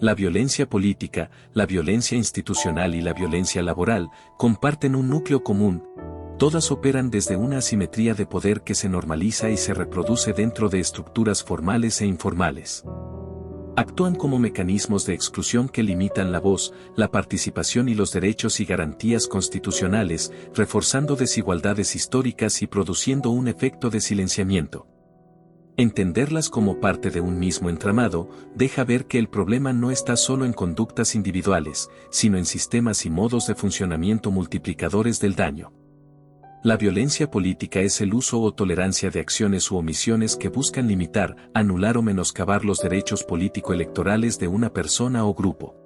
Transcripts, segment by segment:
La violencia política, la violencia institucional y la violencia laboral comparten un núcleo común. Todas operan desde una asimetría de poder que se normaliza y se reproduce dentro de estructuras formales e informales. Actúan como mecanismos de exclusión que limitan la voz, la participación y los derechos y garantías constitucionales, reforzando desigualdades históricas y produciendo un efecto de silenciamiento. Entenderlas como parte de un mismo entramado, deja ver que el problema no está solo en conductas individuales, sino en sistemas y modos de funcionamiento multiplicadores del daño. La violencia política es el uso o tolerancia de acciones u omisiones que buscan limitar, anular o menoscabar los derechos político-electorales de una persona o grupo.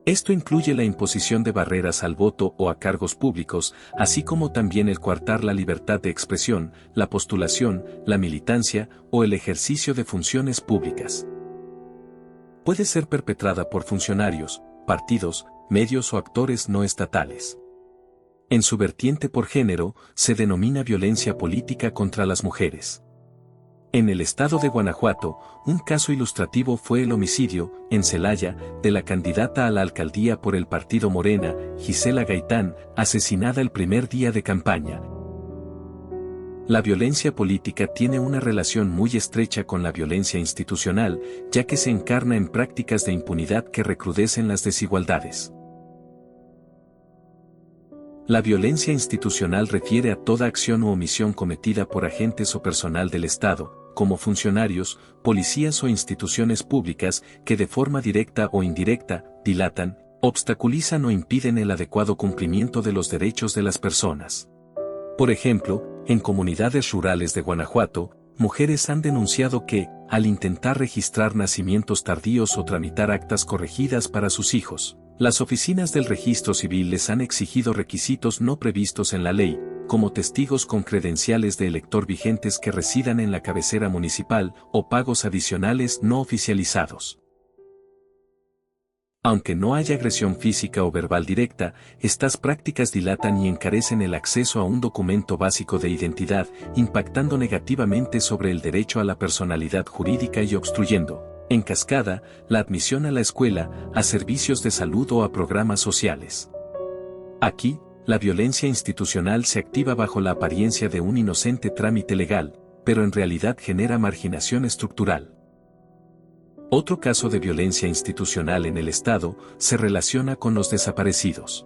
Esto incluye la imposición de barreras al voto o a cargos públicos, así como también el coartar la libertad de expresión, la postulación, la militancia o el ejercicio de funciones públicas. Puede ser perpetrada por funcionarios, partidos, medios o actores no estatales. En su vertiente por género, se denomina violencia política contra las mujeres. En el estado de Guanajuato, un caso ilustrativo fue el homicidio, en Celaya, de la candidata a la alcaldía por el partido Morena, Gisela Gaitán, asesinada el primer día de campaña. La violencia política tiene una relación muy estrecha con la violencia institucional, ya que se encarna en prácticas de impunidad que recrudecen las desigualdades. La violencia institucional refiere a toda acción u omisión cometida por agentes o personal del Estado, como funcionarios, policías o instituciones públicas que de forma directa o indirecta, dilatan, obstaculizan o impiden el adecuado cumplimiento de los derechos de las personas. Por ejemplo, en comunidades rurales de Guanajuato, mujeres han denunciado que, al intentar registrar nacimientos tardíos o tramitar actas corregidas para sus hijos, las oficinas del registro civil les han exigido requisitos no previstos en la ley, como testigos con credenciales de elector vigentes que residan en la cabecera municipal o pagos adicionales no oficializados. Aunque no haya agresión física o verbal directa, estas prácticas dilatan y encarecen el acceso a un documento básico de identidad, impactando negativamente sobre el derecho a la personalidad jurídica y obstruyendo, en cascada, la admisión a la escuela, a servicios de salud o a programas sociales. Aquí, la violencia institucional se activa bajo la apariencia de un inocente trámite legal, pero en realidad genera marginación estructural. Otro caso de violencia institucional en el Estado se relaciona con los desaparecidos.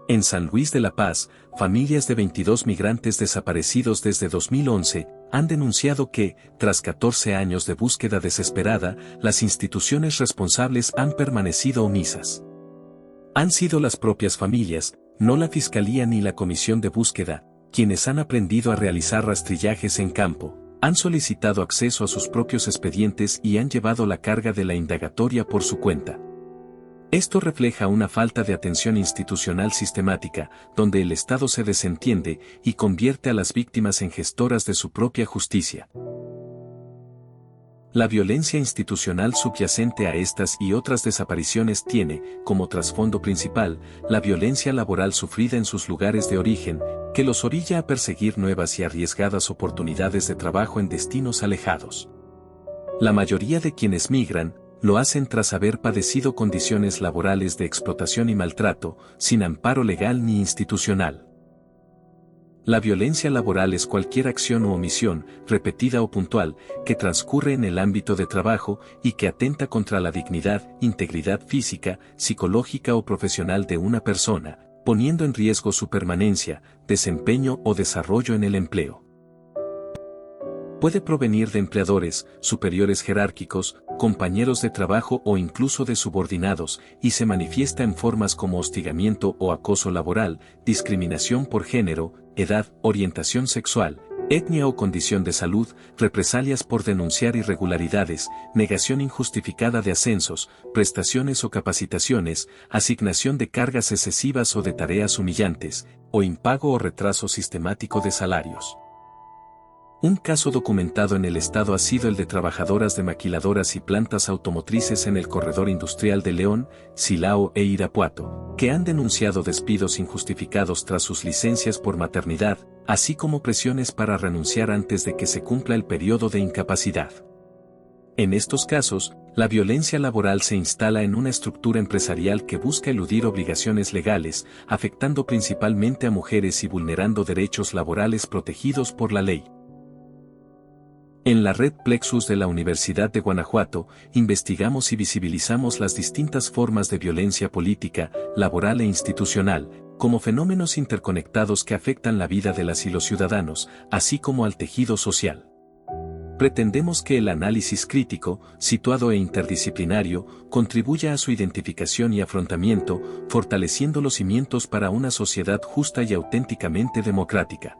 En San Luis de la Paz, familias de 22 migrantes desaparecidos desde 2011 han denunciado que, tras 14 años de búsqueda desesperada, las instituciones responsables han permanecido omisas. Han sido las propias familias, no la Fiscalía ni la Comisión de Búsqueda, quienes han aprendido a realizar rastrillajes en campo, han solicitado acceso a sus propios expedientes y han llevado la carga de la indagatoria por su cuenta. Esto refleja una falta de atención institucional sistemática, donde el Estado se desentiende y convierte a las víctimas en gestoras de su propia justicia. La violencia institucional subyacente a estas y otras desapariciones tiene, como trasfondo principal, la violencia laboral sufrida en sus lugares de origen, que los orilla a perseguir nuevas y arriesgadas oportunidades de trabajo en destinos alejados. La mayoría de quienes migran, lo hacen tras haber padecido condiciones laborales de explotación y maltrato, sin amparo legal ni institucional. La violencia laboral es cualquier acción u omisión, repetida o puntual, que transcurre en el ámbito de trabajo y que atenta contra la dignidad, integridad física, psicológica o profesional de una persona, poniendo en riesgo su permanencia, desempeño o desarrollo en el empleo. Puede provenir de empleadores, superiores jerárquicos, compañeros de trabajo o incluso de subordinados, y se manifiesta en formas como hostigamiento o acoso laboral, discriminación por género, edad, orientación sexual, etnia o condición de salud, represalias por denunciar irregularidades, negación injustificada de ascensos, prestaciones o capacitaciones, asignación de cargas excesivas o de tareas humillantes, o impago o retraso sistemático de salarios. Un caso documentado en el Estado ha sido el de trabajadoras de maquiladoras y plantas automotrices en el corredor industrial de León, Silao e Irapuato, que han denunciado despidos injustificados tras sus licencias por maternidad, así como presiones para renunciar antes de que se cumpla el periodo de incapacidad. En estos casos, La violencia laboral se instala en una estructura empresarial que busca eludir obligaciones legales, afectando principalmente a mujeres y vulnerando derechos laborales protegidos por la ley. En la red Plexus de la Universidad de Guanajuato, investigamos y visibilizamos las distintas formas de violencia política, laboral e institucional, como fenómenos interconectados que afectan la vida de las y los ciudadanos, así como al tejido social. Pretendemos que el análisis crítico, situado e interdisciplinario, contribuya a su identificación y afrontamiento, fortaleciendo los cimientos para una sociedad justa y auténticamente democrática.